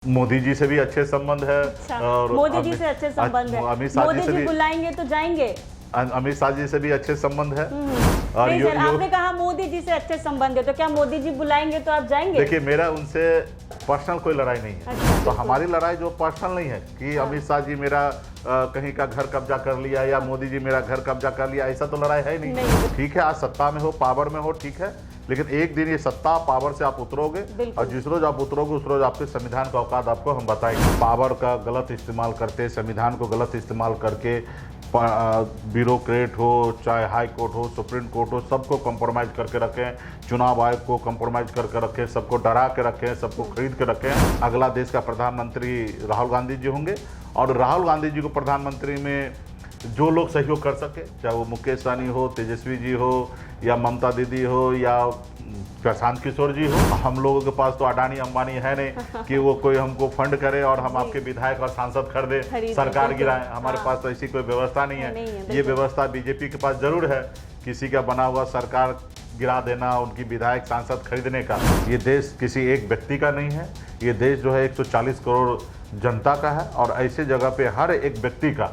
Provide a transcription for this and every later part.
मोदी जी से भी अच्छे संबंध है। अच्छा, और मोदी जी से अच्छे संबंध है। अमित शाह मोदी जी से जी भी बुलाएंगे तो जाएंगे। अमित शाह जी से भी अच्छे संबंध है। और नहीं सर, आपने कहा मोदी जी से अच्छे संबंध है, तो क्या मोदी जी बुलाएंगे तो आप जाएंगे? देखिए, मेरा उनसे पर्सनल कोई लड़ाई नहीं है। अच्छा, तो हमारी लड़ाई जो पर्सनल नहीं है कि अमित शाह जी मेरा कहीं का घर कब्जा कर लिया या मोदी जी मेरा घर कब्जा कर लिया, ऐसा तो लड़ाई है नहीं। ठीक है, आज सत्ता में हो, पावर में हो, ठीक है, लेकिन एक दिन ये सत्ता पावर से आप उतरोगे और जिस रोज आप उतरोगे उस रोज आपके संविधान का औकात आपको हम बताएंगे। पावर का गलत इस्तेमाल करते, संविधान को गलत इस्तेमाल करके ब्यूरोक्रेट हो, चाहे हाई कोर्ट हो, सुप्रीम कोर्ट हो, सबको कंप्रोमाइज करके रखें, चुनाव आयोग को कंप्रोमाइज करके रखें, सबको डरा के रखें, सबको खरीद के रखें। अगला देश का प्रधानमंत्री राहुल गांधी जी होंगे और राहुल गांधी जी को प्रधानमंत्री में जो लोग सहयोग कर सके, चाहे वो मुकेश सहनी हो, तेजस्वी जी हो, या ममता दीदी हो, या प्रशांत किशोर जी हो। हम लोगों के पास तो अडानी अंबानी है नहीं कि वो कोई हमको फंड करे और हम आपके विधायक और सांसद खरीदे, सरकार गिराएं। हमारे पास तो ऐसी कोई व्यवस्था नहीं है। ये व्यवस्था बीजेपी के पास जरूर है, किसी का बना हुआ सरकार गिरा देना, उनकी विधायक सांसद खरीदने का। ये देश किसी एक व्यक्ति का नहीं है, ये देश जो है 140 करोड़ जनता का है। और ऐसे जगह पे हर एक व्यक्ति का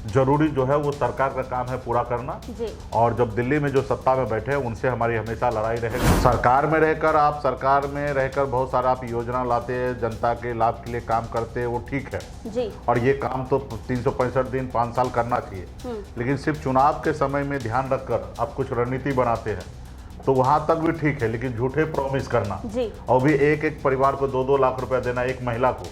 जरूरी जो है वो सरकार का काम है पूरा करना जी। और जब दिल्ली में जो सत्ता में बैठे हैं उनसे हमारी हमेशा लड़ाई रहेगी। सरकार में रहकर बहुत सारा आप योजना लाते हैं, जनता के लाभ के लिए काम करते हैं, वो ठीक है जी। और ये काम तो 365 दिन 5 साल करना चाहिए, लेकिन सिर्फ चुनाव के समय में ध्यान रखकर आप कुछ रणनीति बनाते हैं तो वहां तक भी ठीक है, लेकिन झूठे प्रॉमिस करना जी। और भी एक परिवार को 2-2 लाख रुपया देना, एक महिला को,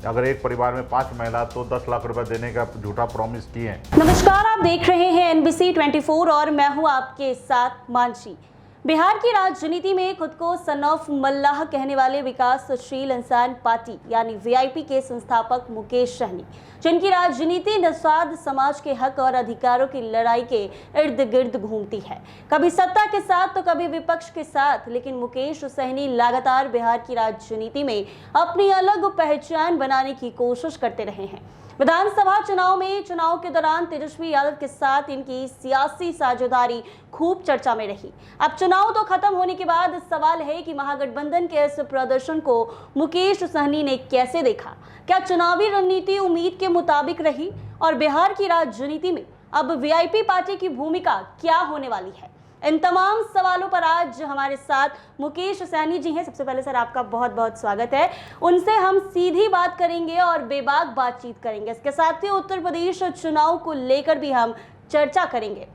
अगर एक परिवार में 5 महिला तो 10 लाख रुपए देने का झूठा प्रॉमिस किए हैं। नमस्कार, आप देख रहे हैं NBC 24 और मैं हूं आपके साथ मानसी। बिहार की राजनीति में खुद को सन ऑफ मल्लाह कहने वाले विकासशील इंसान पार्टी यानी VIP के संस्थापक मुकेश सहनी, जिनकी राजनीति निषाद समाज के हक और अधिकारों की लड़ाई के इर्द गिर्द घूमती है, कभी सत्ता के साथ तो कभी विपक्ष के साथ, लेकिन मुकेश सहनी लगातार बिहार की राजनीति में अपनी अलग पहचान बनाने की कोशिश करते रहे हैं। विधानसभा चुनाव के दौरान तेजस्वी यादव के साथ इनकी सियासी साझेदारी खूब चर्चा में रही। अब चुनाव तो खत्म होने के बाद सवाल है कि महागठबंधन के इस प्रदर्शन को मुकेश सहनी ने कैसे देखा? क्या चुनावी रणनीति उम्मीद के मुताबिक रही? और बिहार की राजनीति में अब VIP पार्टी की भूमिका क्या होने वाली है? इन तमाम सवालों पर आज हमारे साथ मुकेश सहनी जी हैं। सबसे पहले सर आपका बहुत बहुत स्वागत है। उनसे हम सीधी बात करेंगे और बेबाक बातचीत करेंगे। इसके साथ ही उत्तर प्रदेश चुनाव को लेकर भी हम चर्चा करेंगे।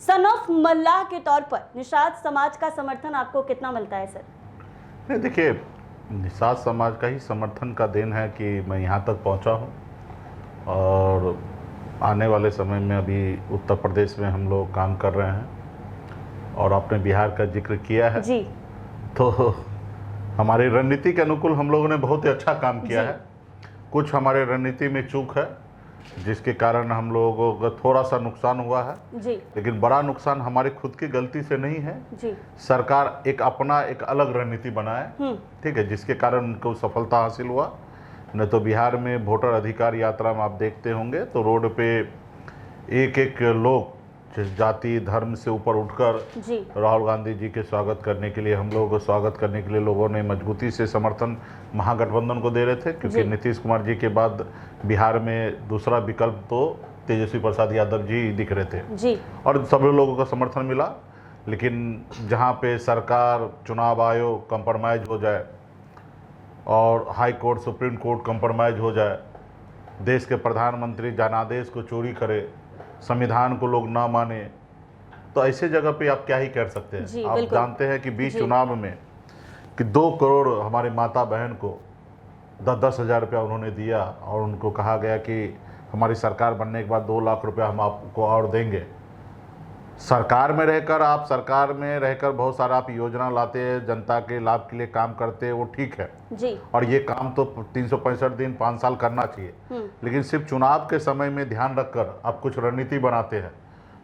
सन ऑफ मल्लाह के तौर पर निषाद समाज का समर्थन आपको कितना मिलता है सर? नहीं, देखिए, निषाद समाज का ही समर्थन का देन है कि मैं यहाँ तक पहुँचा हूँ। और आने वाले समय में अभी उत्तर प्रदेश में हम लोग काम कर रहे हैं और आपने बिहार का जिक्र किया है जी। तो हमारी रणनीति के अनुकूल हम लोगों ने बहुत ही अच्छा काम किया है। कुछ हमारे रणनीति में चूक है जिसके कारण हम लोगों को थोड़ा सा नुकसान हुआ है जी। लेकिन बड़ा नुकसान हमारी खुद की गलती से नहीं है जी। सरकार एक अलग रणनीति बनाए, ठीक है, जिसके कारण उनको सफलता हासिल हुआ। नहीं तो बिहार में वोटर अधिकार यात्रा में आप देखते होंगे तो रोड पे एक लोग जाति धर्म से ऊपर उठकर राहुल गांधी जी के स्वागत करने के लिए, हम लोगों को स्वागत करने के लिए लोगों ने मजबूती से समर्थन महागठबंधन को दे रहे थे, क्योंकि नीतीश कुमार जी के बाद बिहार में दूसरा विकल्प तो तेजस्वी प्रसाद यादव जी दिख रहे थे जी। और सभी लोगों का समर्थन मिला। लेकिन जहाँ पे सरकार, चुनाव आयोग कंप्रोमाइज हो जाए और high court, supreme court compromise हो जाए, देश के प्रधानमंत्री जनादेश को चोरी करे, संविधान को लोग ना माने, तो ऐसे जगह पे आप क्या ही कर सकते हैं। आप जानते हैं कि बीच चुनाव में कि 2 करोड़ हमारी माता बहन को 10-10 हज़ार रुपया उन्होंने दिया और उनको कहा गया कि हमारी सरकार बनने के बाद 2 लाख रुपया हम आपको और देंगे। सरकार में रहकर बहुत सारा आप योजना लाते हैं, जनता के लाभ के लिए काम करते हैं, वो ठीक है जी। और ये काम तो 365 दिन 5 साल करना चाहिए, लेकिन सिर्फ चुनाव के समय में ध्यान रखकर आप कुछ रणनीति बनाते हैं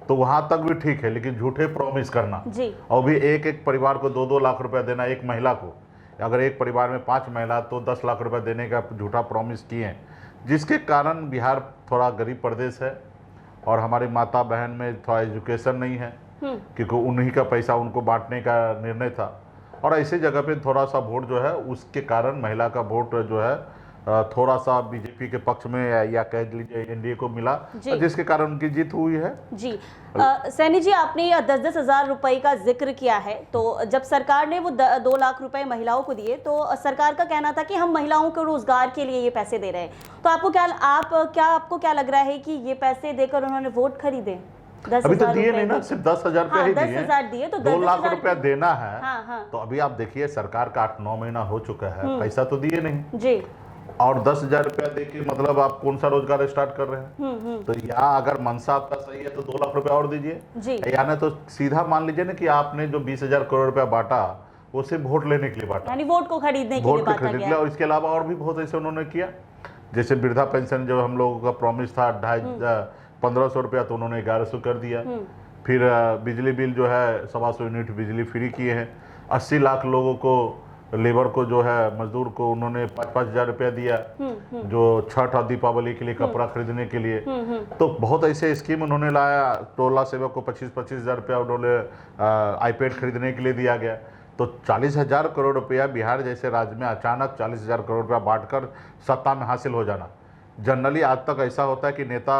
तो वहां तक भी ठीक है, लेकिन झूठे प्रॉमिस करना जी। और भी एक परिवार को 2-2 लाख रुपया देना, एक महिला को, अगर एक परिवार में 5 महिला तो 10 लाख रुपया देने का झूठा प्रॉमिस किए हैं, जिसके कारण बिहार थोड़ा गरीब प्रदेश है और हमारी माता बहन में थोड़ा एजुकेशन नहीं है, क्योंकि उन्हीं का पैसा उनको बांटने का निर्णय था। और ऐसे जगह पे थोड़ा सा वोट जो है उसके कारण महिला का वोट जो है थोड़ा सा बीजेपी के पक्ष में या कह लीजिए एनडीए को मिला, जिसके कारण उनकी जीत हुई है। जी सैनी जी, आपने 10-10 हज़ार रुपए का जिक्र किया है, तो जब सरकार ने वो 2 लाख रुपए महिलाओं को दिए तो सरकार का कहना था कि हम महिलाओं को रोजगार के लिए ये पैसे दे रहे हैं, तो आपको क्या लग रहा है कि ये पैसे देकर उन्होंने वोट खरीदे? अभी तो दिए नहीं ना, सिर्फ 10,000 रुपया ही 10,000 दिए, तो 2 लाख रुपया देना है। हाँ। तो अभी आप देखिए सरकार का 8-9 महीना हो चुका है, पैसा तो दिए नहीं जी, और 10,000 रुपया देके मतलब आप कौन सा रोजगार स्टार्ट कर रहे हैं? तो यहाँ अगर मनसा आपका सही है तो 2 लाख रुपया और दीजिए, यानी तो सीधा मान लीजिए ना कि आपने जो 20,000 करोड़ रुपया बांटा वो सिर्फ वोट लेने के लिए बांटा, यानी वोट को खरीदने के लिए बांटा गया। और इसके अलावा और भी बहुत ऐसे उन्होंने किया, जैसे वृद्धा पेंशन जो हम लोगों का प्रॉमिस था 1500 रुपया, तो उन्होंने 1100 कर दिया। फिर बिजली बिल जो है 125 यूनिट बिजली फ्री किए हैं। 80 लाख लोगों को, लेबर को जो है मजदूर को उन्होंने 5-5 हज़ार रुपया दिया, जो छठ और दीपावली के लिए कपड़ा खरीदने के लिए। तो बहुत ऐसे स्कीम उन्होंने लाया। टोला सेवक को 25-25 हज़ार रुपया उन्होंने आईपैड खरीदने के लिए दिया गया। तो 40,000 करोड़ रुपया बिहार जैसे राज्य में अचानक 40,000 करोड़ रुपया बांटकर सत्ता में हासिल हो जाना। जनरली आज तक ऐसा होता है कि नेता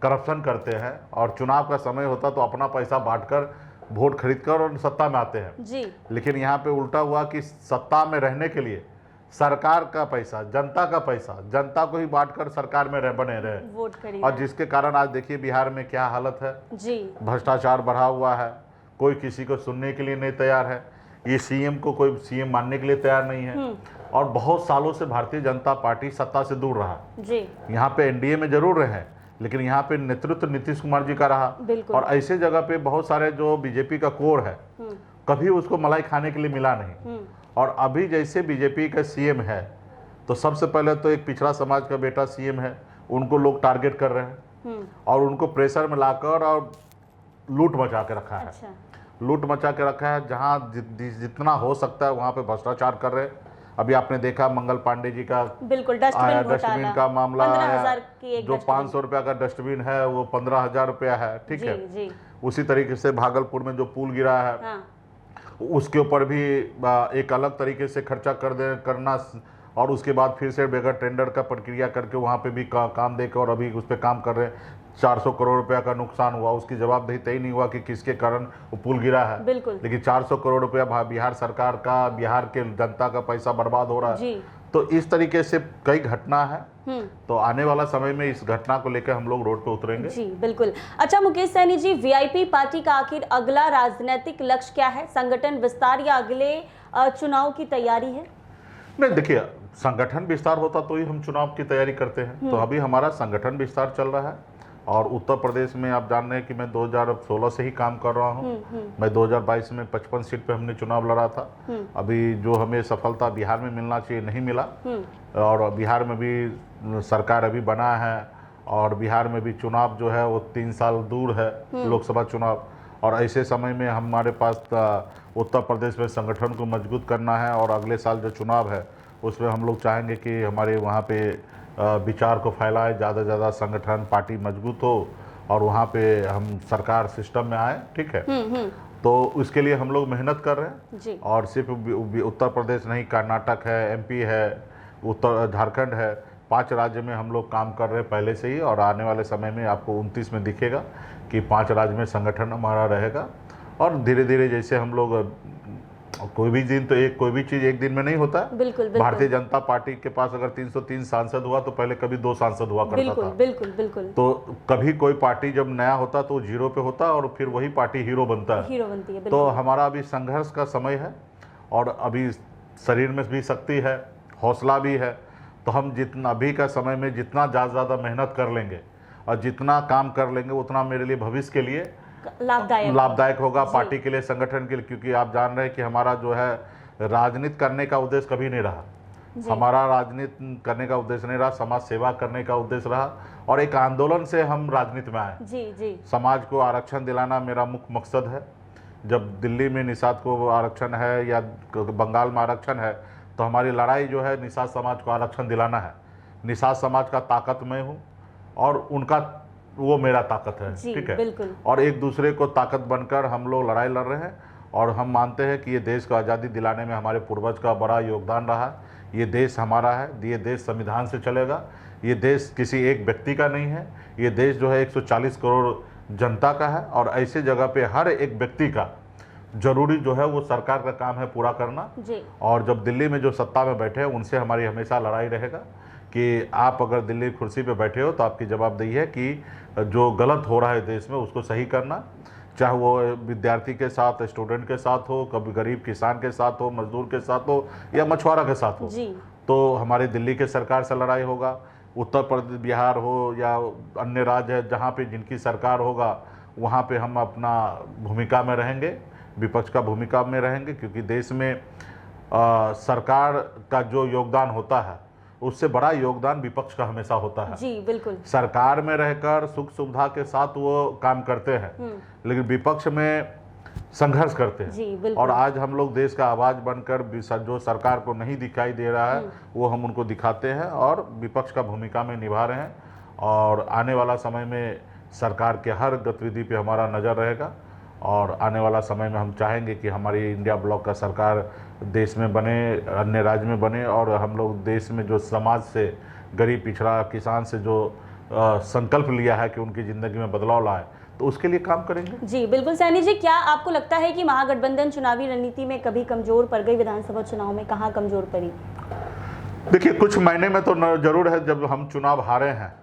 करप्शन करते हैं और चुनाव का समय होता तो अपना पैसा बांटकर वोट खरीदकर और सत्ता में आते हैं जी। लेकिन यहाँ पे उल्टा हुआ कि सत्ता में रहने के लिए सरकार का पैसा, जनता का पैसा, जनता को ही बांटकर सरकार में बने रहे वोट खरीद, और जिसके कारण आज देखिए बिहार में क्या हालत है जी। भ्रष्टाचार बढ़ा हुआ है, कोई किसी को सुनने के लिए नहीं तैयार है, ये सीएम को कोई सीएम मानने के लिए तैयार नहीं है और बहुत सालों से भारतीय जनता पार्टी सत्ता से दूर रहा जी। यहाँ पे एनडीए में जरूर रहे लेकिन यहाँ पे नेतृत्व नीतीश कुमार जी का रहा और ऐसे जगह पे बहुत सारे जो बीजेपी का कोर है कभी उसको मलाई खाने के लिए मिला नहीं। और अभी जैसे बीजेपी का सीएम है तो सबसे पहले तो एक पिछड़ा समाज का बेटा सीएम है, उनको लोग टारगेट कर रहे हैं और उनको प्रेशर में लाकर और लूट मचा के रखा है। अच्छा। लूट मचा के रखा है, जहाँ जितना हो सकता है वहाँ पे भ्रष्टाचार कर रहे हैं। अभी आपने देखा मंगल पांडे जी का बिल्कुल डस्टबिन का मामला आया, जो 500 रुपया का डस्टबिन है वो 15,000 रुपया है, ठीक है जी। उसी तरीके से भागलपुर में जो पुल गिरा है उसके ऊपर भी एक अलग तरीके से खर्चा करना और उसके बाद फिर से बगैर टेंडर का प्रक्रिया करके वहाँ पे भी काम देकर और अभी उस पर काम कर रहे हैं। 400 करोड़ रुपया का नुकसान हुआ, उसकी जवाबदेही तय नहीं हुआ कि किसके कारण वो पुल गिरा है। लेकिन 400 करोड़ रुपया बिहार सरकार का, बिहार के जनता का पैसा बर्बाद हो रहा है। तो इस तरीके से कई घटना है, तो आने वाला समय में इस घटना को लेकर हम लोग रोड पे उतरेंगे। जी बिल्कुल। अच्छा मुकेश सैनी जी, वीआईपी पार्टी का आखिर अगला राजनीतिक लक्ष्य क्या है? संगठन विस्तार या अगले चुनाव की तैयारी है? नहीं, देखिए संगठन विस्तार होता तो ही हम चुनाव की तैयारी करते हैं। तो अभी हमारा संगठन विस्तार चल रहा है और उत्तर प्रदेश में आप जान रहे हैं कि मैं 2016 से ही काम कर रहा हूं। मैं 2022 में 55 सीट पे हमने चुनाव लड़ा था। अभी जो हमें सफलता बिहार में मिलना चाहिए नहीं मिला और बिहार में भी सरकार अभी बना है और बिहार में भी चुनाव जो है वो 3 साल दूर है लोकसभा चुनाव। और ऐसे समय में हमारे पास उत्तर प्रदेश में संगठन को मजबूत करना है और अगले साल जो चुनाव है उसमें हम लोग चाहेंगे कि हमारे वहाँ पे विचार को फैलाए, ज़्यादा से ज़्यादा संगठन पार्टी मजबूत हो और वहाँ पे हम सरकार सिस्टम में आए, ठीक है। तो उसके लिए हम लोग मेहनत कर रहे हैं जी। और सिर्फ उत्तर प्रदेश नहीं, कर्नाटक है, एमपी है, उत्तर झारखंड है, 5 राज्य में हम लोग काम कर रहे हैं पहले से ही और आने वाले समय में आपको 29 में दिखेगा कि 5 राज्य में संगठन हमारा रहेगा। और धीरे धीरे जैसे हम लोग कोई भी चीज़ एक दिन में नहीं होता। बिल्कुल। भारतीय जनता पार्टी के पास अगर 303 सांसद हुआ तो पहले कभी 2 सांसद हुआ करता था। बिल्कुल। तो कभी कोई पार्टी जब नया होता तो 0 पे होता और फिर वही पार्टी हीरो बनती है। तो हमारा अभी संघर्ष का समय है और अभी शरीर में भी शक्ति है, हौसला भी है। तो हम जितना अभी का समय में जितना ज़्यादा मेहनत कर लेंगे और जितना काम कर लेंगे उतना मेरे लिए भविष्य के लिए लाभदायक होगा, पार्टी के लिए, संगठन के लिए। क्योंकि आप जान रहे हैं कि हमारा जो है राजनीति करने का उद्देश्य कभी नहीं रहा। हमारा राजनीति करने का उद्देश्य नहीं रहा, समाज सेवा करने का उद्देश्य रहा और एक आंदोलन से हम राजनीति में आए। जी। समाज को आरक्षण दिलाना मेरा मुख्य मकसद है। जब दिल्ली में निषाद को आरक्षण है या बंगाल में आरक्षण है तो हमारी लड़ाई जो है निषाद समाज को आरक्षण दिलाना है। निषाद समाज का ताकत मैं हूँ और उनका वो मेरा ताकत है, ठीक है। और एक दूसरे को ताकत बनकर हम लोग लड़ाई लड़ रहे हैं और हम मानते हैं कि ये देश को आज़ादी दिलाने में हमारे पूर्वज का बड़ा योगदान रहा। ये देश हमारा है, ये देश संविधान से चलेगा, ये देश किसी एक व्यक्ति का नहीं है, ये देश जो है 140 करोड़ जनता का है। और ऐसे जगह पे हर एक व्यक्ति का जरूरी जो है वो सरकार का काम है पूरा करना जी। और जब दिल्ली में जो सत्ता में बैठे हैं उनसे हमारी हमेशा लड़ाई रहेगा कि आप अगर दिल्ली कुर्सी पे बैठे हो तो आपकी जवाबदेही है कि जो गलत हो रहा है देश में उसको सही करना, चाहे वो विद्यार्थी के साथ, स्टूडेंट के साथ हो, कभी गरीब किसान के साथ हो, मजदूर के साथ हो या मछुआरा के साथ हो जी। तो हमारी दिल्ली के सरकार से लड़ाई होगा। उत्तर प्रदेश, बिहार हो या अन्य राज्य है जहाँ पे जिनकी सरकार होगा वहाँ पे हम अपना भूमिका में रहेंगे, विपक्ष का भूमिका में रहेंगे, क्योंकि देश में सरकार का जो योगदान होता है उससे बड़ा योगदान विपक्ष का हमेशा होता है। जी बिल्कुल। सरकार में रहकर सुख सुविधा के साथ वो काम करते हैं लेकिन विपक्ष में संघर्ष करते हैं। जी बिल्कुल। और आज हम लोग देश का आवाज़ बनकर जो सरकार को नहीं दिखाई दे रहा है वो हम उनको दिखाते हैं और विपक्ष का भूमिका में निभा रहे हैं। और आने वाला समय में सरकार के हर गतिविधि पे हमारा नज़र रहेगा और आने वाला समय में हम चाहेंगे कि हमारी इंडिया ब्लॉक का सरकार देश में बने, अन्य राज्य में बने और हम लोग देश में जो समाज से गरीब, पिछड़ा, किसान से जो संकल्प लिया है कि उनकी ज़िंदगी में बदलाव लाए तो उसके लिए काम करेंगे। जी बिल्कुल। सैनी जी, क्या आपको लगता है कि महागठबंधन चुनावी रणनीति में कभी कमजोर पड़ गई? विधानसभा चुनाव में कहाँ कमजोर पड़ी? देखिए, कुछ महीने में तो जरूर है, जब हम चुनाव हारे हैं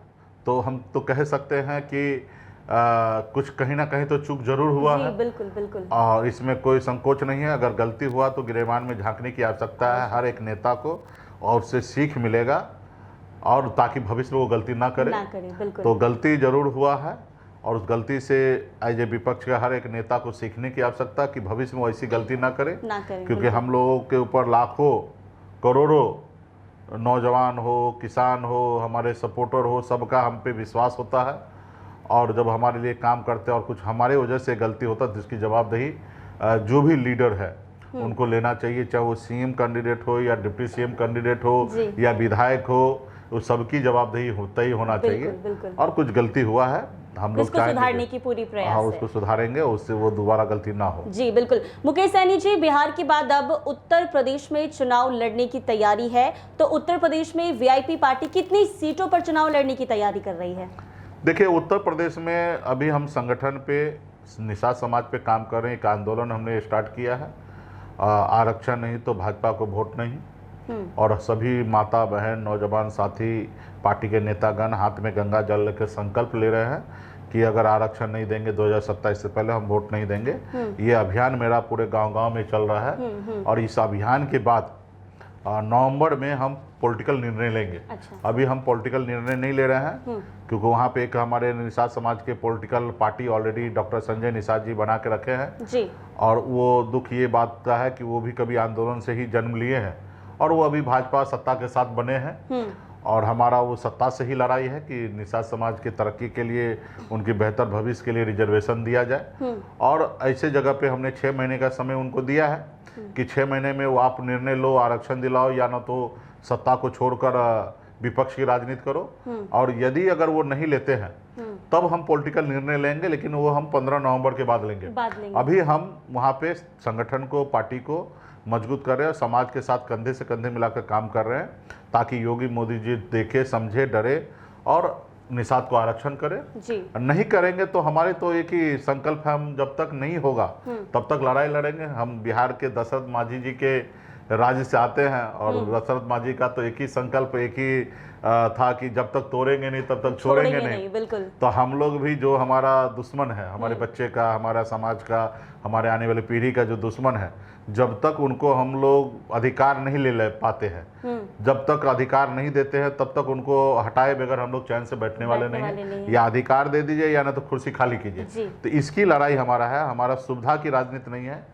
तो हम तो कह सकते हैं कि कुछ कहीं ना कहीं तो चूक जरूर हुआ है। बिल्कुल बिल्कुल। और इसमें कोई संकोच नहीं है। अगर गलती हुआ तो गिरेबान में झांकने की आवश्यकता है हर एक नेता को और उससे सीख मिलेगा और ताकि भविष्य में वो गलती ना करे। बिल्कुल। तो गलती जरूर हुआ है और उस गलती से एज ए विपक्ष का हर एक नेता को सीखने की आवश्यकता कि भविष्य में ऐसी गलती ना करे, क्योंकि हम लोगों के ऊपर लाखों करोड़ों नौजवान हो, किसान हो, हमारे सपोर्टर हो, सबका हम पे विश्वास होता है और जब हमारे लिए काम करते हैं और कुछ हमारे वजह से गलती होता है जिसकी जवाबदेही जो भी लीडर है उनको लेना चाहिए, चाहे वो सीएम कैंडिडेट हो या डिप्टी सीएम कैंडिडेट हो या विधायक हो, उस सबकी जवाबदेही होता ही होना चाहिए। और कुछ गलती हुआ है, हम लोग सुधारने की पूरी प्रयास है। उसको सुधारेंगे, उससे वो दोबारा गलती ना हो। जी बिल्कुल। मुकेश सैनी जी, बिहार के बाद अब उत्तर प्रदेश में चुनाव लड़ने की तैयारी है, तो उत्तर प्रदेश में वीआईपी पार्टी कितनी सीटों पर चुनाव लड़ने की तैयारी कर रही है? देखिए, उत्तर प्रदेश में अभी हम संगठन पे, निषाद समाज पे काम कर रहे हैं। एक आंदोलन हमने स्टार्ट किया है, आरक्षण नहीं तो भाजपा को वोट नहीं। और सभी माता बहन, नौजवान साथी, पार्टी के नेतागण हाथ में गंगा जल लेकर संकल्प ले रहे हैं कि अगर आरक्षण नहीं देंगे 2027 से पहले हम वोट नहीं देंगे। ये अभियान मेरा पूरे गांव-गांव में चल रहा है और इस अभियान के बाद नवंबर में हम पॉलिटिकल निर्णय लेंगे। अच्छा। अभी हम पॉलिटिकल निर्णय नहीं ले रहे हैं क्योंकि वहाँ पे एक हमारे निषाद समाज के political party already doctor Sanjay Nishad ji बना के रखे हैं जी। और वो दुख ये बात का है कि वो भी कभी आंदोलन से ही जन्म लिए हैं और वो अभी भाजपा सत्ता के साथ बने हैं और हमारा वो सत्ता से ही लड़ाई है कि निषाद समाज की तरक्की के लिए, उनकी बेहतर भविष्य के लिए रिजर्वेशन दिया जाए। और ऐसे जगह पे हमने 6 महीने का समय उनको दिया है कि 6 महीने में वो आप निर्णय लो, आरक्षण दिलाओ या ना तो सत्ता को छोड़कर विपक्ष की राजनीति करो। और यदि अगर वो नहीं लेते हैं तब हम पॉलिटिकल निर्णय लेंगे, लेकिन वो हम 15 नवंबर के बाद लेंगे। अभी हम वहाँ पे संगठन को, पार्टी को मजबूत कर रहे हैं, समाज के साथ कंधे से कंधे मिलाकर काम कर रहे हैं ताकि योगी मोदी जी देखे, समझे, डरे और निषाद को आरक्षण करें। नहीं करेंगे तो हमारे तो एक ही संकल्प है, हम जब तक नहीं होगा तब तक लड़ाई लड़ेंगे। हम बिहार के दशरथ मांझी जी के राज्य से आते हैं और दशरथ मांझी का तो एक ही संकल्प, एक ही था कि जब तक तोड़ेंगे नहीं तब तक छोड़ेंगे नहीं। बिल्कुल। तो हम लोग भी, जो हमारा दुश्मन है, हमारे बच्चे का, हमारा समाज का, हमारे आने वाली पीढ़ी का जो दुश्मन है, जब तक उनको हम लोग अधिकार नहीं ले पाते हैं, जब तक अधिकार नहीं देते हैं तब तक उनको हटाए बगैर हम लोग चैन से बैठने वाले नहीं हैं। या अधिकार दे दीजिए या ना तो कुर्सी खाली कीजिए। तो इसकी लड़ाई हमारा है। हमारा सुविधा की राजनीति नहीं है,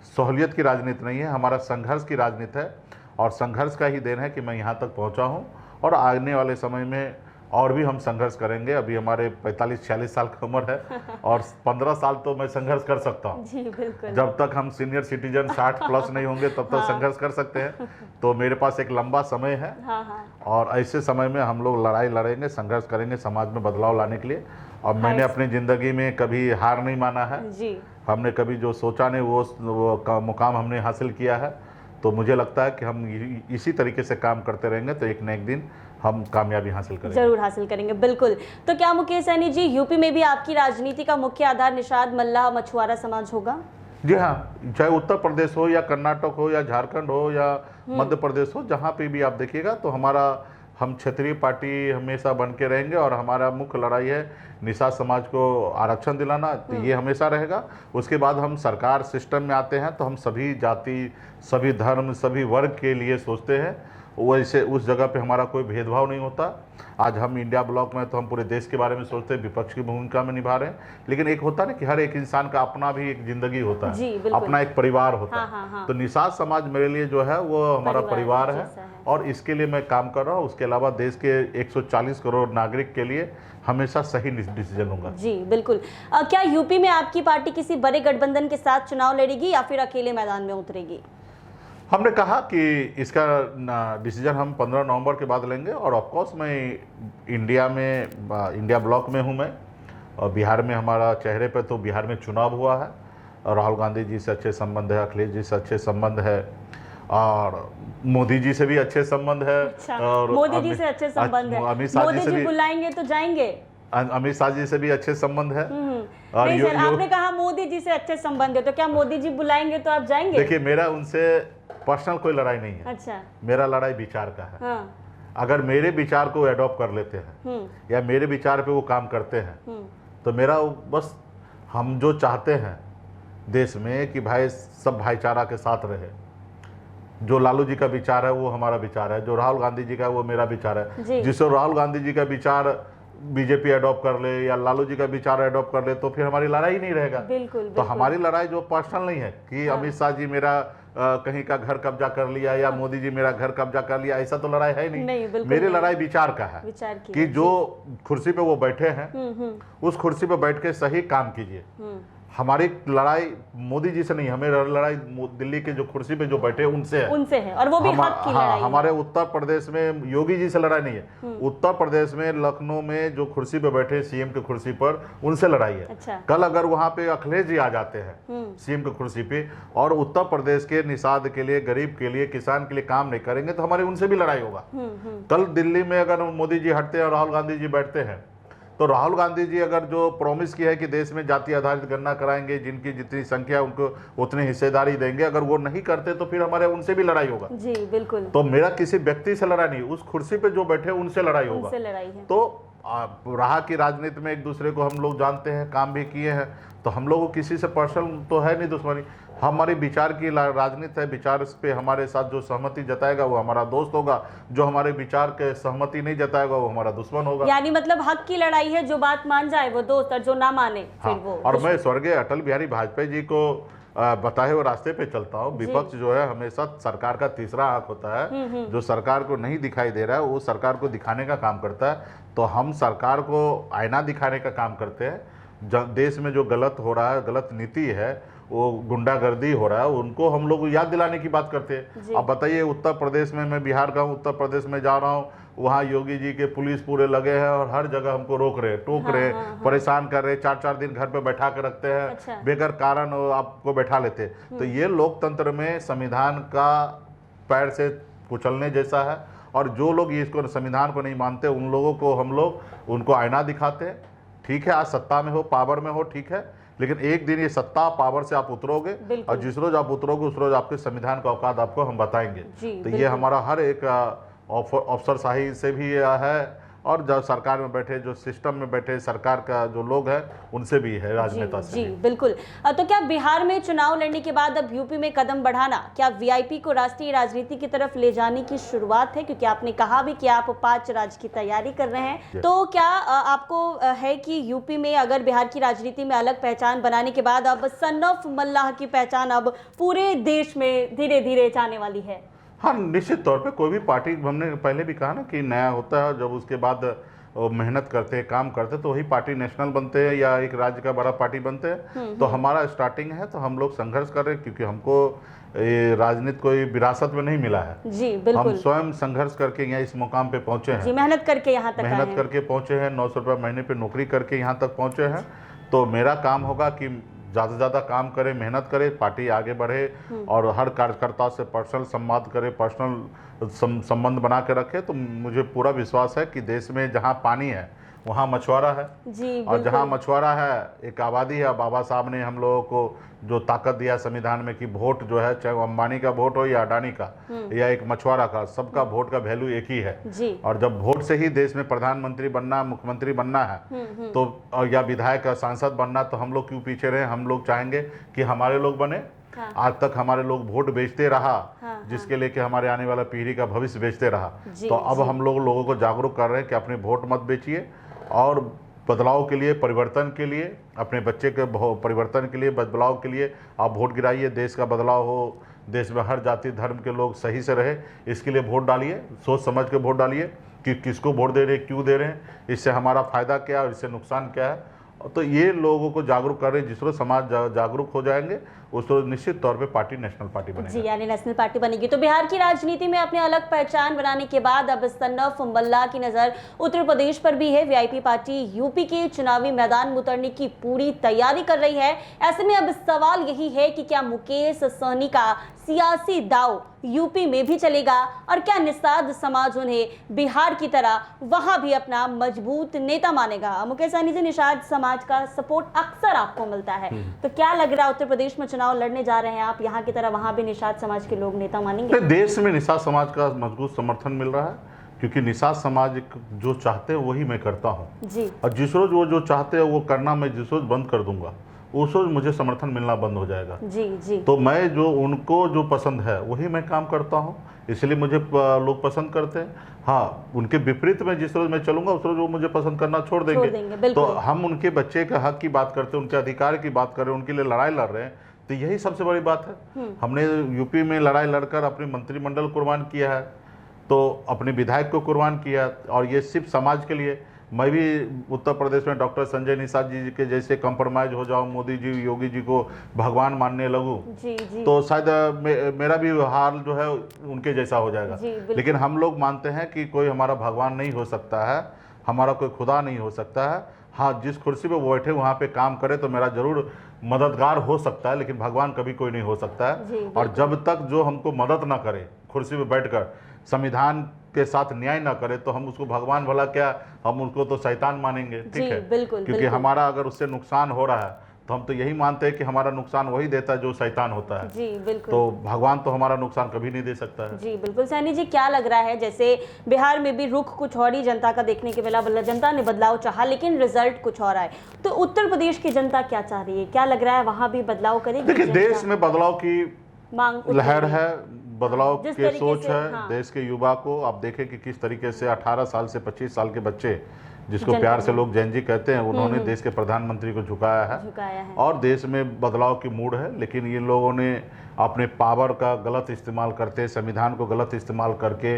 सहूलियत की राजनीति नहीं है, हमारा संघर्ष की राजनीति है और संघर्ष का ही देन है कि मैं यहाँ तक पहुँचा हूँ और आने वाले समय में और भी हम संघर्ष करेंगे। अभी हमारे 45-46 साल की उम्र है और 15 साल तो मैं संघर्ष कर सकता हूँ। जी बिल्कुल। जब तक हम सीनियर सिटीजन 60 प्लस नहीं होंगे तब तक संघर्ष कर सकते हैं। तो मेरे पास एक लंबा समय है और ऐसे समय में हम लोग लड़ाई लड़ेंगे, संघर्ष करेंगे समाज में बदलाव लाने के लिए। और मैंने अपनी ज़िंदगी में कभी हार नहीं माना है। हमने कभी जो सोचा नहीं वो मुकाम हमने हासिल किया है। तो मुझे लगता है कि हम इसी तरीके से काम करते रहेंगे तो एक न एक दिन हम कामयाबी हासिल करेंगे। जरूर हासिल करेंगे, बिल्कुल। तो क्या मुकेश सैनी जी, यूपी में भी आपकी राजनीति का मुख्य आधार निषाद मल्लाह मछुआरा समाज होगा? जी हाँ, चाहे उत्तर प्रदेश हो या कर्नाटक हो या झारखंड हो या मध्य प्रदेश हो, जहाँ पे भी आप देखिएगा तो हम क्षेत्रीय पार्टी हमेशा बन के रहेंगे और हमारा मुख्य लड़ाई है निषाद समाज को आरक्षण दिलाना, तो ये हमेशा रहेगा। उसके बाद हम सरकार सिस्टम में आते हैं तो हम सभी जाति, सभी धर्म, सभी वर्ग के लिए सोचते हैं, वैसे उस जगह पे हमारा कोई भेदभाव नहीं होता। आज हम इंडिया ब्लॉक में तो हम पूरे देश के बारे में सोचते हैं, विपक्ष की भूमिका में निभा रहे हैं, लेकिन एक होता है ना कि हर एक इंसान का अपना भी एक जिंदगी होता है, अपना एक परिवार होता है। तो निषाद समाज मेरे लिए जो है वो हमारा परिवार है और इसके लिए मैं काम कर रहा हूँ। उसके अलावा देश के 140 करोड़ नागरिक के लिए हमेशा सही डिसीजन होगा। जी बिल्कुल। क्या यूपी में आपकी पार्टी किसी बड़े गठबंधन के साथ चुनाव लड़ेगी या फिर अकेले मैदान में उतरेगी? हमने कहा कि इसका डिसीजन हम 15 नवंबर के बाद लेंगे और ऑफकोर्स मैं इंडिया ब्लॉक में हूँ मैं, और बिहार में हमारा चेहरे पे तो बिहार में चुनाव हुआ है और राहुल गांधी जी से अच्छे संबंध है, अखिलेश जी से अच्छे संबंध है और मोदी जी से भी अच्छे संबंध है। अच्छा, और मोदी जी से अच्छे संबंध है, मोदी जी बुलाएंगे तो जाएंगे। अमित शाह जी से भी अच्छे संबंध है। और नहीं सर, आपने कहा मोदी जी से अच्छे संबंध है, तो क्या मोदी जी बुलाएंगे तो आप जाएंगे? देखिए, मेरा उनसे पर्सनल कोई लड़ाई नहीं है। अच्छा। मेरा लड़ाई विचार का है। हाँ। अगर मेरे विचार को एडॉप्ट कर लेते हैं या मेरे विचार पे वो काम करते हैं तो मेरा बस, हम जो चाहते हैं देश में कि भाई सब भाईचारा के साथ रहे। जो लालू जी का विचार है वो हमारा विचार है, जो राहुल गांधी जी का वो मेरा विचार है। जिससे राहुल गांधी जी का विचार बीजेपी अडॉप्ट कर ले या लालू जी का विचार अडॉप्ट कर ले तो फिर हमारी लड़ाई नहीं रहेगा। बिल्कुल। तो हमारी लड़ाई जो पर्सनल नहीं है कि अमित शाह जी मेरा कहीं का घर कब्जा कर लिया या मोदी जी मेरा घर कब्जा कर लिया, ऐसा तो लड़ाई है नहीं। मेरी लड़ाई विचार का है, विचार की कि जो कुर्सी पे वो बैठे हैं उस कुर्सी पे बैठ के सही काम कीजिए। हमारी लड़ाई मोदी जी से नहीं, हमें लड़ाई दिल्ली के जो कुर्सी पे जो बैठे उनसे है और वो भी हक की लड़ाई है। हमारे उत्तर प्रदेश में योगी जी से लड़ाई नहीं है, उत्तर प्रदेश में लखनऊ में जो कुर्सी पे बैठे सीएम की कुर्सी पर उनसे लड़ाई है। अच्छा। कल अगर वहां पे अखिलेश जी आ जाते हैं सीएम की कुर्सी पे और उत्तर प्रदेश के निषाद के लिए, गरीब के लिए, किसान के लिए काम नहीं करेंगे तो हमारी उनसे भी लड़ाई होगा। कल दिल्ली में अगर मोदी जी हटते हैं और राहुल गांधी जी बैठते हैं तो राहुल गांधी जी अगर जो प्रॉमिस की है कि देश में जाति आधारित गणना कराएंगे, जिनकी जितनी संख्या उनको उतनी हिस्सेदारी देंगे, अगर वो नहीं करते तो फिर हमारे उनसे भी लड़ाई होगा। जी बिल्कुल। तो मेरा किसी व्यक्ति से लड़ाई नहीं, उस कुर्सी पे जो बैठे उनसे लड़ाई होगा। उनसे लड़ाई है। तो रहा की राजनीति में एक दूसरे को हम लोग जानते हैं, काम भी किए हैं, तो हम लोग किसी से पर्सनल तो है नहीं दुश्मनी। हमारी विचार की राजनीति है, विचार पे हमारे साथ जो सहमति जताएगा वो हमारा दोस्त होगा, जो हमारे विचार के सहमति नहीं जताएगा वो हमारा दुश्मन होगा। यानी मतलब हक की लड़ाई है, जो बात मान जाए वो दोस्त और जो ना माने फिर वो। और मैं स्वर्गीय अटल बिहारी वाजपेयी जी को बताए हुए रास्ते पे चलता हूँ। विपक्ष जो है हमेशा सरकार का तीसरा आंख होता है, जो सरकार को नहीं दिखाई दे रहा है वो सरकार को दिखाने का काम करता है। तो हम सरकार को आईना दिखाने का काम करते हैं। देश में जो गलत हो रहा है, गलत नीति है, वो गुंडागर्दी हो रहा है, उनको हम लोग याद दिलाने की बात करते हैं। अब बताइए, उत्तर प्रदेश में, मैं बिहार का हूँ, उत्तर प्रदेश में जा रहा हूँ, वहाँ योगी जी के पुलिस पूरे लगे हैं और हर जगह हमको रोक रहे, टोक रहे, परेशान कर रहे, 4-4 दिन घर पे बैठा कर रखते हैं। अच्छा। बेगर कारण आपको बैठा लेते। तो ये लोकतंत्र में संविधान का पैर से कुचलने जैसा है। और जो लोग इसको संविधान को नहीं मानते उन लोगों को हम लोग उनको आईना दिखाते हैं। ठीक है, आज सत्ता में हो, पावर में हो, ठीक है, लेकिन एक दिन ये सत्ता पावर से आप उतरोगे और जिस रोज आप उतरोगे उस रोज आपके संविधान का औकात आपको हम बताएंगे। तो ये हमारा हर एक अफसरशाही से भी है और जो सरकार में बैठे, जो सिस्टम में बैठे सरकार का जो लोग हैं उनसे भी है, राजनेता से। जी बिल्कुल। तो क्या बिहार में चुनाव लड़ने के बाद अब यूपी में कदम बढ़ाना क्या वीआईपी को राष्ट्रीय राजनीति की तरफ ले जाने की शुरुआत है? क्योंकि आपने कहा भी कि आप 5 राज्य की तैयारी कर रहे हैं, तो क्या आपको है कि यूपी में अगर बिहार की राजनीति में अलग पहचान बनाने के बाद अब सन ऑफ मल्लाह की पहचान अब पूरे देश में धीरे धीरे जाने वाली है? हाँ, निश्चित तौर पे कोई भी पार्टी, हमने पहले भी कहा ना कि नया होता है, जब उसके बाद मेहनत करते हैं, काम करते हैं, तो वही पार्टी नेशनल बनते हैं या एक राज्य का बड़ा पार्टी बनते हैं। तो हमारा स्टार्टिंग है, तो हम लोग संघर्ष कर रहे हैं क्योंकि हमको ये राजनीति कोई विरासत में नहीं मिला है। जी बिल्कुल। हम स्वयं संघर्ष करके यहाँ इस मुकाम पे पहुंचे हैं। जी, मेहनत करके यहाँ तक करके पहुंचे हैं, 900 रुपये महीने पे नौकरी करके यहाँ तक पहुंचे हैं। तो मेरा काम होगा कि ज़्यादा से ज़्यादा काम करे, मेहनत करे, पार्टी आगे बढ़े और हर कार्यकर्ता से पर्सनल संवाद करे, पर्सनल संबंध बना के रखे। तो मुझे पूरा विश्वास है कि देश में जहाँ पानी है वहाँ मछुआरा है, जी और जहाँ मछुआरा है एक आबादी है। बाबा साहब ने हम लोगों को जो ताकत दिया संविधान में कि वोट जो है, चाहे वो अंबानी का वोट हो या अडानी का या एक मछुआरा का, सबका वोट का वैल्यू एक ही है। जी। और जब वोट से ही देश में प्रधानमंत्री बनना, मुख्यमंत्री बनना है तो या विधायक या सांसद बनना, तो हम लोग क्यों पीछे रहे। हम लोग चाहेंगे कि हमारे लोग बने। हाँ। आज तक हमारे लोग वोट बेचते रहा, हाँ, जिसके लेके हमारे आने वाला पीढ़ी का भविष्य बेचते रहा। जी, तो अब हम लोग लोगों को जागरूक कर रहे हैं कि अपने वोट मत बेचिए, और बदलाव के लिए, परिवर्तन के लिए, अपने बच्चे के परिवर्तन के लिए, बदलाव के लिए आप वोट गिराइए। देश का बदलाव हो, देश में हर जाति धर्म के लोग सही से रहे, इसके लिए वोट डालिए। सोच समझ के वोट डालिए कि किसको वोट दे रहे हैं, क्यों दे रहे हैं, इससे हमारा फ़ायदा क्या है और इससे नुकसान क्या है। तो ये लोगों को जागरूक कर रहे हैं। जिस रोज समाज जागरूक हो जाएंगे उस रोज निश्चित तौर पे पार्टी नेशनल पार्टी बनेगी। जी, यानी नेशनल पार्टी बनेगी। तो बिहार की राजनीति में अपने अलग पहचान बनाने के बाद अब सन ऑफ मल्लाह की नज़र उत्तर प्रदेश पर भी है। वीआईपी पार्टी यूपी के चुनावी मैदान में उतरने की पूरी तैयारी कर रही है। ऐसे में अब सवाल यही है कि क्या मुकेश सहनी का सियासी दाव यूपी में भी चलेगा, और क्या निषाद समाज उन्हें बिहार की तरह वहां भी अपना मजबूत नेता मानेगा। मुकेश सहनी जी, निषाद समाज का सपोर्ट अक्सर आपको मिलता है, तो क्या लग रहा है उत्तर प्रदेश में चुनाव लड़ने जा रहे हैं आप, यहाँ की तरह वहां भी निषाद समाज के लोग नेता मानेंगे? देश में निषाद समाज का मजबूत समर्थन मिल रहा है, क्योंकि निषाद समाज जो चाहते हैं वही मैं करता हूँ जी। और जिस रोज वो जो चाहते हैं वो करना मैं जिस रोज बंद कर दूंगा उस रोज मुझे समर्थन मिलना बंद हो जाएगा। जी जी। तो मैं जो उनको जो पसंद है वही मैं काम करता हूँ, इसलिए मुझे लोग पसंद करते हैं। हाँ, उनके विपरीत में जिस रोज मैं चलूंगा उस रोज वो मुझे पसंद करना छोड़ देंगे। तो हम उनके बच्चे के हक की बात करते हैं, उनके अधिकार की बात कर रहे हैं, उनके लिए लड़ाई लड़ रहे हैं, तो यही सबसे बड़ी बात है। हमने यूपी में लड़ाई लड़कर अपने मंत्रिमंडल कुर्बान किया है, तो अपने विधायक को कुर्बान किया, और ये सिर्फ समाज के लिए। मैं भी उत्तर प्रदेश में डॉक्टर संजय निषाद जी के जैसे कंप्रोमाइज हो जाऊं, मोदी जी योगी जी को भगवान मानने लगूं, तो शायद मेरा भी हाल जो है उनके जैसा हो जाएगा। लेकिन हम लोग मानते हैं कि कोई हमारा भगवान नहीं हो सकता है, हमारा कोई खुदा नहीं हो सकता है। हाँ, जिस कुर्सी पे वो बैठे वहाँ पे काम करे तो मेरा जरूर मददगार हो सकता है, लेकिन भगवान कभी कोई नहीं हो सकता है। और जब तक जो हमको मदद ना करे, कुर्सी पे बैठकर संविधान के साथ न्याय ना करे, तो हम उसको भगवान भला क्या, हम उसको तो शैतान मानेंगे। ठीक है, क्योंकि हमारा अगर उससे नुकसान हो रहा है तो हम तो यही मानते हैं कि हमारा नुकसान वही देता है जो शैतान होता है। जी बिल्कुल। तो भगवान तो हमारा नुकसान कभी नहीं दे सकता है। जी बिल्कुल। सहनी जी, क्या लग रहा है, जैसे बिहार में भी रुख कुछ और ही जनता का देखने के मिला, जनता ने बदलाव चाहा लेकिन रिजल्ट कुछ और आए, तो उत्तर प्रदेश की जनता क्या चाह रही है, क्या लग रहा है वहां भी बदलाव करेगी? देखिए, देश में बदलाव की मांग लहर है, बदलाव के सोच है। हाँ। देश के युवा को आप देखें कि किस तरीके से 18 साल से 25 साल के बच्चे, जिसको प्यार से लोग जैन जी कहते हैं, उन्होंने देश के प्रधानमंत्री को झुकाया है। और देश में बदलाव की मूड है। लेकिन ये लोगों ने अपने पावर का गलत इस्तेमाल करते, संविधान को गलत इस्तेमाल करके,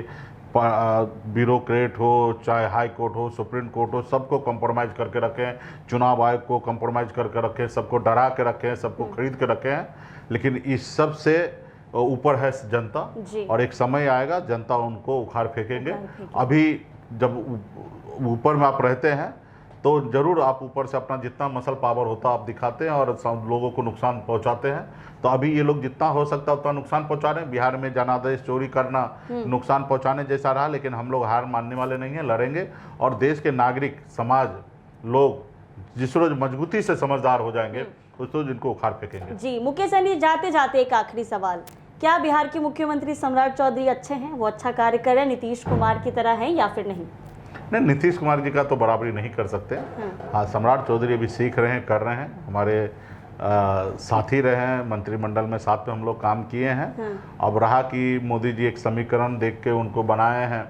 ब्यूरोक्रेट हो, चाहे हाई कोर्ट हो, सुप्रीम कोर्ट हो, सबको कंप्रोमाइज़ करके रखे हैं, चुनाव आयोग को कंप्रोमाइज़ करके रखे हैं, सबको डरा के रखे हैं, सबको खरीद के रखे हैं। लेकिन इस सब से ऊपर है जनता, और एक समय आएगा जनता उनको उखाड़ फेंकेंगे। अभी जब ऊपर में आप रहते हैं तो जरूर आप ऊपर से अपना जितना मसल पावर होता आप दिखाते हैं और लोगों को नुकसान पहुंचाते हैं। तो अभी ये लोग जितना हो सकता है उतना नुकसान पहुंचा रहे हैं। बिहार में जनादेश चोरी करना नुकसान पहुंचाने जैसा रहा, लेकिन हम लोग हार मानने वाले नहीं हैं, लड़ेंगे। और देश के नागरिक, समाज, लोग जिस रोज मजबूती से समझदार हो जाएंगे उस रोज इनको उखाड़ फेंकेंगे। जी मुकेश सहनी, जाते जाते एक आखिरी सवाल, क्या बिहार के मुख्यमंत्री सम्राट चौधरी अच्छे हैं, वो अच्छा कार्य कर रहे हैं, नीतीश कुमार की तरह हैं या फिर नहीं? नहीं, नीतीश कुमार जी का तो बराबरी नहीं कर सकते। हाँ, सम्राट चौधरी अभी सीख रहे हैं, कर रहे हैं, हमारे साथी रहे हैं, मंत्रिमंडल में साथ में हम लोग काम किए हैं। अब रहा कि मोदी जी एक समीकरण देख के उनको बनाए हैं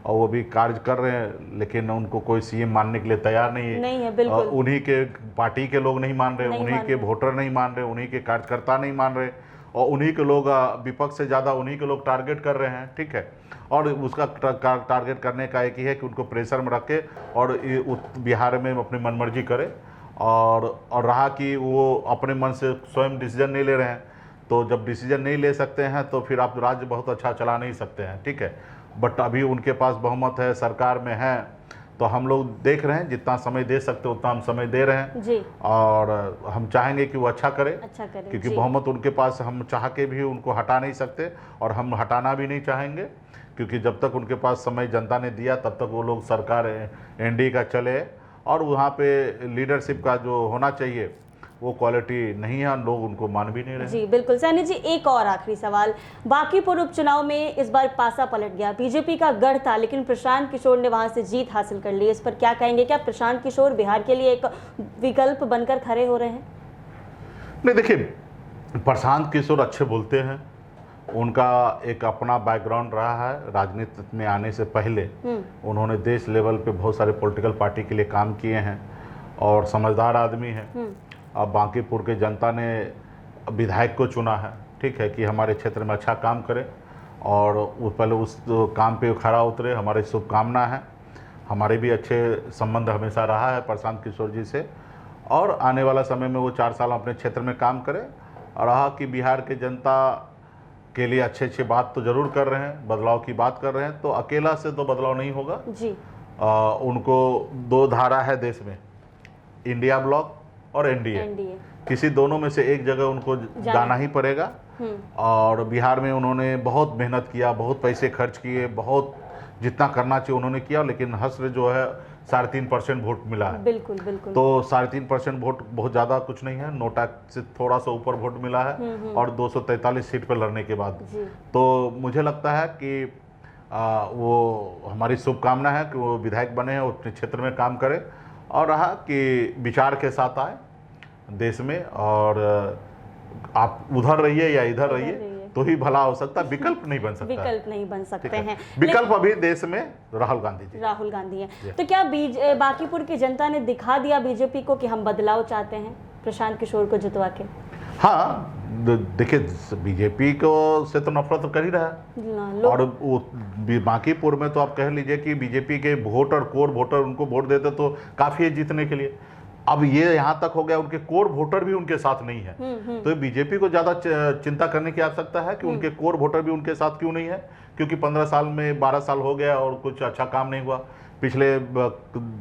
और वो भी कार्य कर रहे हैं, लेकिन उनको कोई सीएम मानने के लिए तैयार नहीं है। बिल्कुल। उन्हीं के पार्टी के लोग नहीं मान रहे, उन्हीं के वोटर नहीं मान रहे, उन्हीं के कार्यकर्ता नहीं मान रहे, और उन्हीं के लोग, विपक्ष से ज़्यादा उन्हीं के लोग टारगेट कर रहे हैं। ठीक है, और उसका टारगेट करने का एक ही है कि उनको प्रेशर में रखे और बिहार में अपनी मनमर्जी करे। और रहा कि वो अपने मन से स्वयं डिसीजन नहीं ले रहे हैं, तो जब डिसीजन नहीं ले सकते हैं तो फिर आप राज्य बहुत अच्छा चला नहीं सकते हैं। ठीक है, बट अभी उनके पास बहुमत है, सरकार में है, तो हम लोग देख रहे हैं, जितना समय दे सकते उतना हम समय दे रहे हैं जी। और हम चाहेंगे कि वो अच्छा करे, क्योंकि जी। बहुमत उनके पास, हम चाह के भी उनको हटा नहीं सकते और हम हटाना भी नहीं चाहेंगे, क्योंकि जब तक उनके पास समय जनता ने दिया तब तक वो लोग सरकार एनडीए का चले और वहाँ पे लीडरशिप का जो होना चाहिए वो क्वालिटी नहीं है, लोग उनको मान भी नहीं रहे। जी बिल्कुल। सैनी जी, एक और आखिरी सवाल, बांकीपुर उपचुनाव में इस बार पासा पलट गया, बीजेपी का गढ़ था लेकिन प्रशांत किशोर ने वहां से जीत हासिल कर ली, इस पर क्या कहेंगे? क्या प्रशांत किशोर बिहार के लिए एक विकल्प बनकर खड़े हो रहे हैं? नहीं, देखिए, प्रशांत किशोर अच्छे बोलते हैं, उनका एक अपना बैकग्राउंड रहा है, राजनीति में आने से पहले उन्होंने देश लेवल पे बहुत सारे पॉलिटिकल पार्टी के लिए काम किए हैं और समझदार आदमी हैं। अब बांकीपुर के जनता ने विधायक को चुना है, ठीक है, कि हमारे क्षेत्र में अच्छा काम करे और पहले उस काम पे खड़ा उतरे। हमारी शुभकामना है, हमारे भी अच्छे संबंध हमेशा रहा है प्रशांत किशोर जी से और आने वाला समय में वो 4 साल अपने क्षेत्र में काम करें। और रहा कि बिहार के जनता के लिए अच्छे बात तो ज़रूर कर रहे हैं, बदलाव की बात कर रहे हैं, तो अकेला से तो बदलाव नहीं होगा जी। उनको 2 धारा है देश में, इंडिया ब्लॉक और एनडीए, किसी दोनों में से एक जगह उनको जाना ही पड़ेगा। और बिहार में उन्होंने बहुत मेहनत किया, बहुत पैसे खर्च किए, बहुत जितना करना चाहिए उन्होंने किया, लेकिन हस्र जो है 3.5% वोट मिला है। बिल्कुल बिल्कुल। तो 3.5% वोट बहुत ज़्यादा कुछ नहीं है, नोटा से थोड़ा सा ऊपर वोट मिला है और 243 सीट पर लड़ने के बाद। तो मुझे लगता है कि वो हमारी शुभकामना है कि वो विधायक बने हैं, अपने क्षेत्र में काम करें और रहा कि विचार के साथ आए देश में और आप उधर रहिए या इधर रहिए तो ही भला हो सकता, विकल्प नहीं बन सकता। विकल्प नहीं बन सकते हैं। विकल्प अभी देश में राहुल गांधी हैं। तो क्या बांकीपुर की जनता ने दिखा दिया बीजेपी को कि हम बदलाव चाहते हैं प्रशांत किशोर को जितवा के? हाँ, देखिए, बीजेपी को से तो नफरत कर ही रहा है और बांकीपुर में तो आप कह लीजिए कि बीजेपी के वोटर, कोर वोटर उनको वोट देते तो काफ़ी है जीतने के लिए। अब ये यहाँ तक हो गया, उनके कोर वोटर भी उनके साथ नहीं है। तो बीजेपी को ज़्यादा चिंता करने की आवश्यकता है कि उनके कोर वोटर भी उनके साथ क्यों नहीं है, क्योंकि 15 साल में 12 साल हो गया और कुछ अच्छा काम नहीं हुआ। पिछले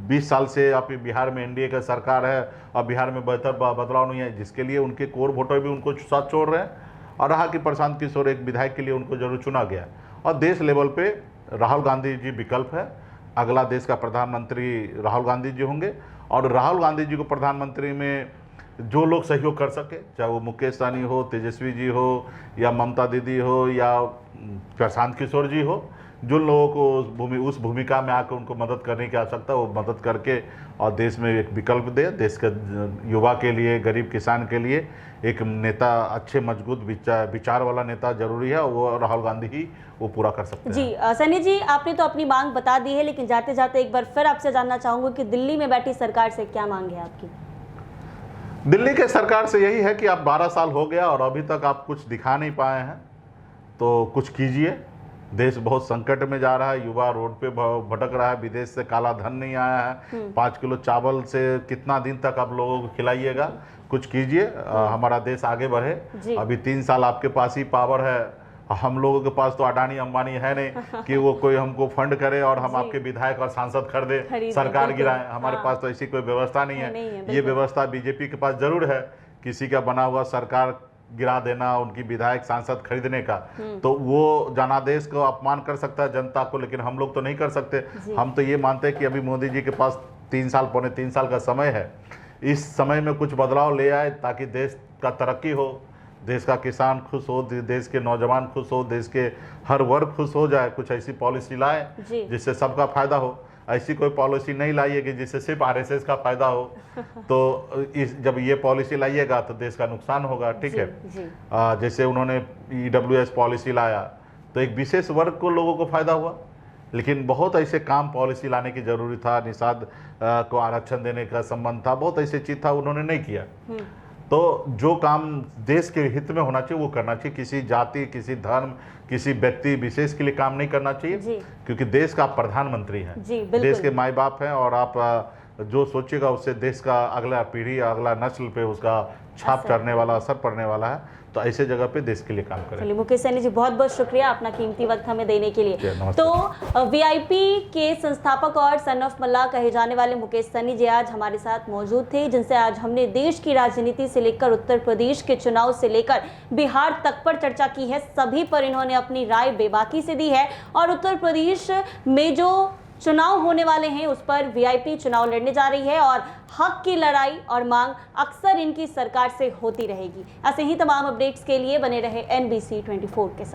20 साल से आप बिहार में एनडीए का सरकार है और बिहार में बेहतर बदलाव नहीं है, जिसके लिए उनके कोर वोटर भी उनको साथ छोड़ रहे हैं। और रहा कि प्रशांत किशोर एक विधायक के लिए उनको जरूर चुना गया और देश लेवल पे राहुल गांधी जी विकल्प है। अगला देश का प्रधानमंत्री राहुल गांधी जी होंगे और राहुल गांधी जी को प्रधानमंत्री में जो लोग सहयोग कर सके, चाहे वो मुकेश सहनी हो, तेजस्वी जी हो या ममता दीदी हो या प्रशांत किशोर जी हो, जो लोगों को उस भूमिका में आकर उनको मदद करने की आवश्यकता है, वो मदद करके और देश में एक विकल्प दे। देश के युवा के लिए, गरीब किसान के लिए एक नेता, अच्छे मजबूत विचार वाला नेता जरूरी है, वो राहुल गांधी ही वो पूरा कर सकते हैं। जी सैनी जी, आपने तो अपनी मांग बता दी है, लेकिन जाते जाते एक बार फिर आपसे जानना चाहूँगी कि दिल्ली में बैठी सरकार से क्या मांग है आपकी? दिल्ली के सरकार से यही है कि आप 12 साल हो गया और अभी तक आप कुछ दिखा नहीं पाए हैं, तो कुछ कीजिए। देश बहुत संकट में जा रहा है, युवा रोड पे भटक रहा है, विदेश से काला धन नहीं आया है, 5 किलो चावल से कितना दिन तक आप लोगों को खिलाइएगा, कुछ कीजिए, हमारा देश आगे बढ़े। अभी 3 साल आपके पास ही पावर है, हम लोगों के पास तो अडानी अंबानी है नहीं कि वो कोई हमको फंड करे और हम आपके विधायक और सांसद खरीदे, सरकार गिराएं। हमारे पास तो ऐसी कोई व्यवस्था नहीं है। ये व्यवस्था बीजेपी के पास जरूर है, किसी का बना हुआ सरकार गिरा देना, उनकी विधायक सांसद खरीदने का, तो वो जनादेश को अपमान कर सकता है जनता को, लेकिन हम लोग तो नहीं कर सकते। हम तो ये मानते हैं कि अभी मोदी जी के पास 3 साल, पौने 3 साल का समय है, इस समय में कुछ बदलाव ले आए ताकि देश का तरक्की हो, देश का किसान खुश हो, देश के नौजवान खुश हो, देश के हर वर्ग खुश हो जाए। कुछ ऐसी पॉलिसी लाए जिससे सबका फायदा हो। ऐसी कोई पॉलिसी नहीं लाइए कि जिससे सिर्फ आरएसएस का फायदा हो। तो जब ये पॉलिसी लाइएगा तो देश का नुकसान होगा, ठीक है। जैसे उन्होंने ईडब्ल्यूएस पॉलिसी लाया तो एक विशेष वर्ग को लोगों को फायदा हुआ, लेकिन बहुत ऐसे काम पॉलिसी लाने की जरूरी था, निषाद को आरक्षण देने का संबंध था, बहुत ऐसे चीज था, उन्होंने नहीं किया। तो जो काम देश के हित में होना चाहिए वो करना चाहिए। किसी जाति, किसी धर्म, किसी व्यक्ति विशेष के लिए काम नहीं करना चाहिए, क्योंकि देश का प्रधानमंत्री है, देश के माई बाप हैं और आप जो सोचेगा उससे देश का अगला पीढ़ी, अगला नस्ल पे उसका छाप चढ़ने वाला, असर पड़ने वाला है। तो ऐसे जगह पे देश के लिए काम करें। चलिए मुकेश सैनी जी, बहुत बहुत शुक्रिया अपना कीमती वक्त हमें देने के लिए। तो वीआईपी के संस्थापक और सन ऑफ मल्लाह कहे जाने वाले मुकेश सैनी जी आज हमारे साथ मौजूद थे, जिनसे आज हमने देश की राजनीति से लेकर उत्तर प्रदेश के चुनाव से लेकर बिहार तक पर चर्चा की है। सभी पर इन्होंने अपनी राय बेबाकी से दी है और उत्तर प्रदेश में जो चुनाव होने वाले हैं उस पर वीआईपी चुनाव लड़ने जा रही है और हक की लड़ाई और मांग अक्सर इनकी सरकार से होती रहेगी। ऐसे ही तमाम अपडेट्स के लिए बने रहे NBC 24 के साथ।